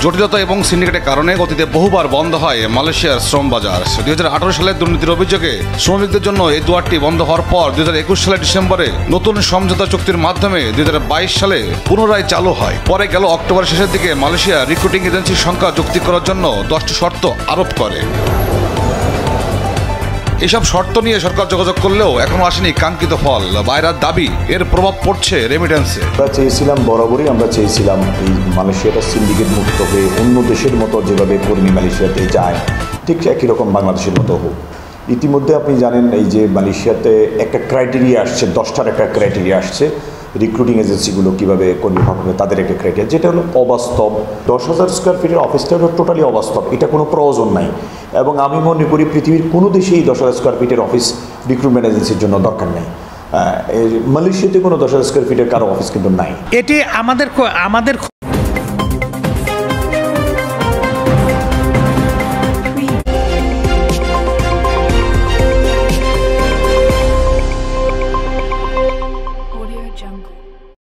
জটিলতা এবং সিন্ডিকেটের কারণে গতিতে বহুবার বন্ধ হয় মালয়েশিয়ার শ্রম বাজার। 2018 সালে দুর্নীতির অভিযোগে শ্রমিকদের জন্য এই দুয়ারটি বন্ধ হওয়ার পর 2021 সালের ডিসেম্বরে নতুন সমঝোতা চুক্তির মাধ্যমে 2022 সালে পুনরায় চালু হয়। পরে গেল অক্টোবর শেষের দিকে মালয়েশিয়া রিক্রুটিং এজেন্সির সংখ্যা যুক্তি করার জন্য 10টি শর্ত আরোপ করে। এসব শর্ত নিয়ে সরকার যোগাযোগ করলেও এখনো আসেনি কাঙ্ক্ষিত ফল। বাইরের দাবি এর প্রভাব পড়ছে রেমিটেন্সে। আমরা চেয়েছিলাম, বরাবরই আমরা চেয়েছিলাম এই মালয়েশিয়াটা সিন্ডিকেট মুক্ত হয়ে অন্য দেশের মতো যেভাবে কর্মী মালয়েশিয়াতে যায় ঠিক একই রকম বাংলাদেশের মতো হোক। ইতিমধ্যে আপনি জানেন এই যে মালয়েশিয়াতে একটা ক্রাইটেরিয়া আসছে, 10টার একটা ক্রাইটেরিয়া আসছে রিক্রুটিং এজেন্সিগুলো কীভাবে কর্মী পাঠাবে, তাদের একটা ক্রাইটেরিয়া, যেটা হলো অবাস্তব। 10,000 স্কোয়ার ফিটের অফিসটা হলো টোটালি অবাস্তব, এটা কোনো প্রয়োজন নাই। এবং আমি মনে করি পৃথিবীর কোনো দেশেই 10,000 স্কোয়ার ফিটের অফিস রিক্রুটমেন্ট এজেন্সির জন্য দরকার নেই। মালয়েশিয়াতে কোনো 10,000 স্কোয়ার ফিটের কারো অফিস কিন্তু নাই। এটি আমাদের